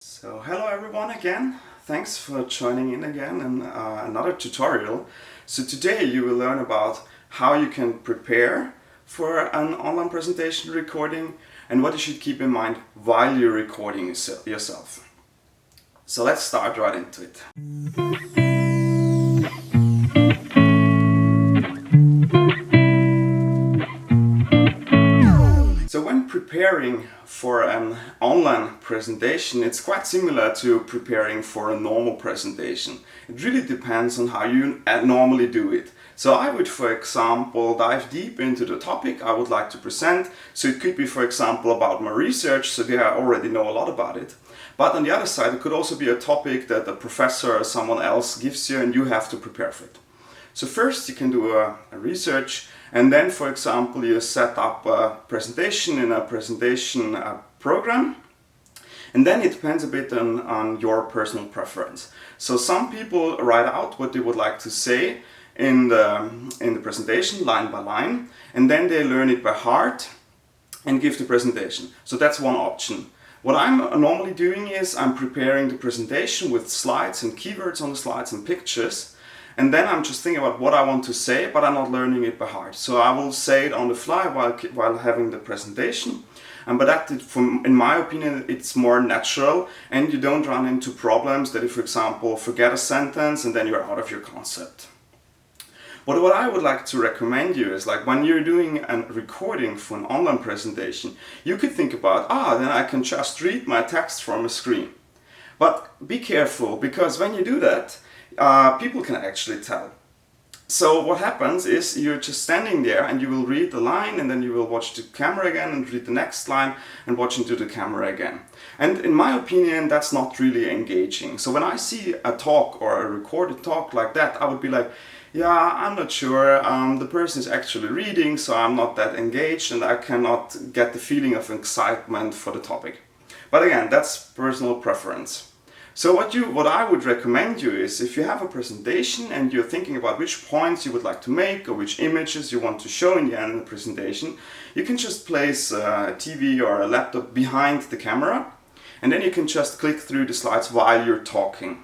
So hello everyone again. Thanks for joining in again in another tutorial. So today you will learn about how you can prepare for an online presentation recording and what you should keep in mind while you're recording yourself. So let's start right into it. So when preparing for an online presentation, it's quite similar to preparing for a normal presentation. It really depends on how you normally do it. So I would, for example, dive deep into the topic I would like to present. So it could be, for example, about my research, so there I already know a lot about it. But on the other side, it could also be a topic that a professor or someone else gives you and you have to prepare for it. So first you can do a research, and then, for example, you set up a presentation in a presentation program. And then it depends a bit on your personal preference. So some people write out what they would like to say in the presentation, line by line, and then they learn it by heart and give the presentation. So that's one option. What I'm normally doing is I'm preparing the presentation with slides and keywords on the slides and pictures. And then I'm just thinking about what I want to say, but I'm not learning it by heart. So I will say it on the fly while having the presentation. But that, in my opinion, it's more natural and you don't run into problems that if, for example, forget a sentence and then you're out of your concept. But what I would like to recommend you is, like, when you're doing a recording for an online presentation, you could think about, then I can just read my text from a screen. But be careful, because when you do that, people can actually tell. So what happens is you're just standing there and you will read the line and then you will watch the camera again and read the next line and watch into the camera again. And in my opinion, that's not really engaging. So when I see a talk or a recorded talk like that, I would be like, yeah, I'm not sure, the person is actually reading, so I'm not that engaged and I cannot get the feeling of excitement for the topic. But again, that's personal preference. So what I would recommend you is, if you have a presentation and you're thinking about which points you would like to make or which images you want to show in the end of the presentation, you can just place a TV or a laptop behind the camera, and then you can just click through the slides while you're talking.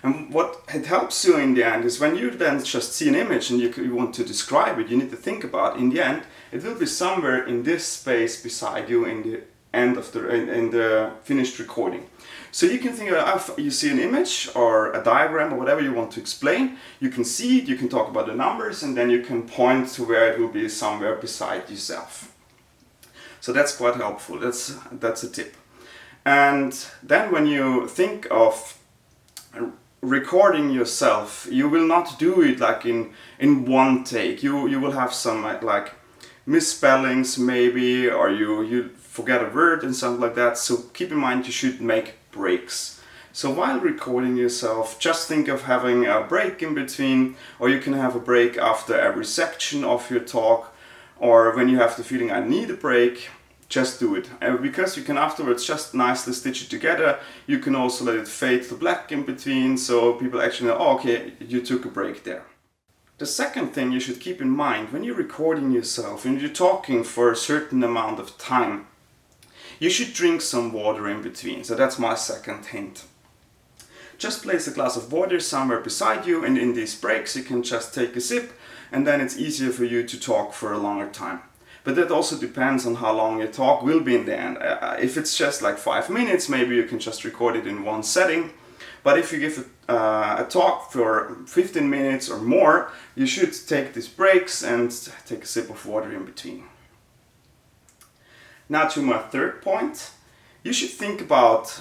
And what it helps you in the end is when you then just see an image and you want to describe it, you need to think about, in the end, it will be somewhere in this space beside you in the end of in the finished recording. So you can think of, you see an image or a diagram or whatever you want to explain, you can see it, you can talk about the numbers, and then you can point to where it will be somewhere beside yourself. So that's quite helpful, that's a tip. And then when you think of recording yourself, you will not do it like in one take. You will have some like misspellings maybe, or you forget a word and something like that. So keep in mind you should make breaks. So while recording yourself, just think of having a break in between, or you can have a break after every section of your talk, or when you have the feeling I need a break, just do it. Because you can afterwards just nicely stitch it together. You can also let it fade to black in between, so people actually know, okay, you took a break there. The second thing you should keep in mind when you're recording yourself and you're talking for a certain amount of time, you should drink some water in between. So that's my second hint. Just place a glass of water somewhere beside you, and in these breaks you can just take a sip, and then it's easier for you to talk for a longer time. But that also depends on how long your talk will be in the end. If it's just like 5 minutes, maybe you can just record it in one setting. But if you give a talk for 15 minutes or more, you should take these breaks and take a sip of water in between. Now to my third point, you should think about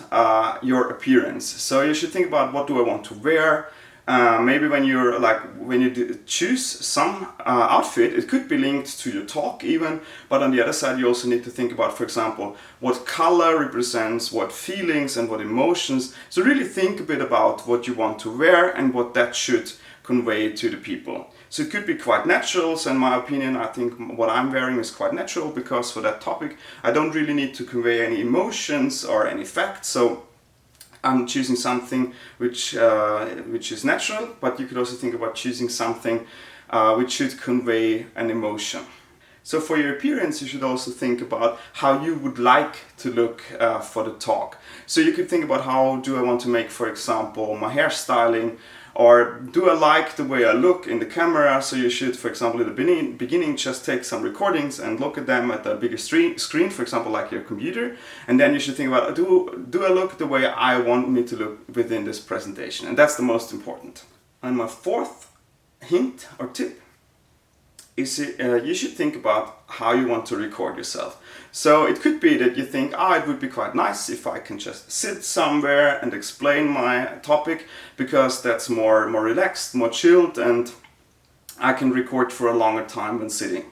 your appearance. So you should think about, what do I want to wear? Maybe when you choose some outfit, it could be linked to your talk even, but on the other side you also need to think about, for example, what color represents what feelings and what emotions. So really think a bit about what you want to wear and what that should convey to the people. So it could be quite natural. So in my opinion, I think what I'm wearing is quite natural, because for that topic I don't really need to convey any emotions or any facts. So I'm choosing something which is natural, but you could also think about choosing something which should convey an emotion. So for your appearance, you should also think about how you would like to look for the talk. So you could think about, how do I want to make, for example, my hairstyling, or do I like the way I look in the camera? So you should, for example, at the beginning just take some recordings and look at them at a bigger screen, for example, like your computer. And then you should think about, do I look the way I want me to look within this presentation? And that's the most important. And my fourth hint or tip is you should think about how you want to record yourself. So it could be that you think, it would be quite nice if I can just sit somewhere and explain my topic, because that's more relaxed, more chilled, and I can record for a longer time when sitting.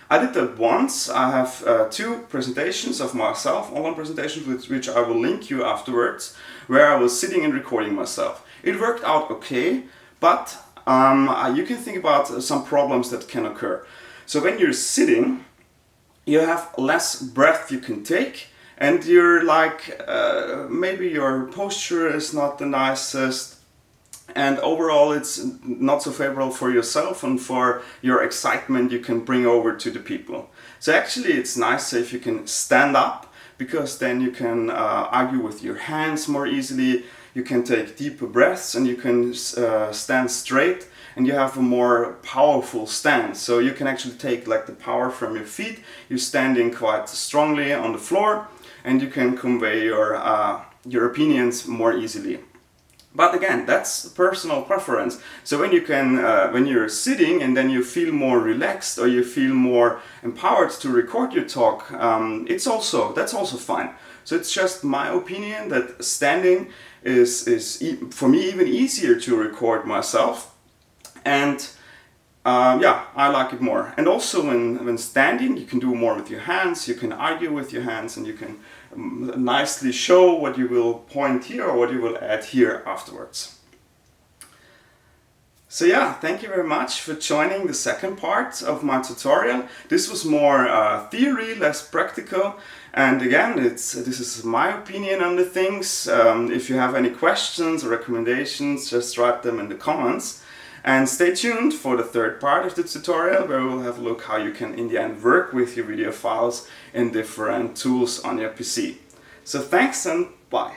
I did that once. I have 2 presentations of myself, online presentations, which I will link you afterwards, where I was sitting and recording myself. It worked out okay, but you can think about some problems that can occur. So when you're sitting, you have less breath you can take, and you're like, maybe your posture is not the nicest, and overall it's not so favorable for yourself and for your excitement you can bring over to the people. So actually it's nicer if you can stand up, because then you can argue with your hands more easily, you can take deeper breaths, and you can stand straight, and you have a more powerful stance. So you can actually take like the power from your feet, you're standing quite strongly on the floor, and you can convey your opinions more easily. But again, that's personal preference. So when you're sitting and then you feel more relaxed, or you feel more empowered to record your talk, that's also fine. So it's just my opinion that standing is for me even easier to record myself, and I like it more. And also when standing, you can do more with your hands, you can argue with your hands, and you can nicely show what you will point here or what you will add here afterwards. So thank you very much for joining the second part of my tutorial. This was more theory, less practical. And again, this is my opinion on the things. If you have any questions or recommendations, just write them in the comments. And stay tuned for the third part of the tutorial, where we'll have a look how you can in the end work with your video files in different tools on your PC. So thanks and bye.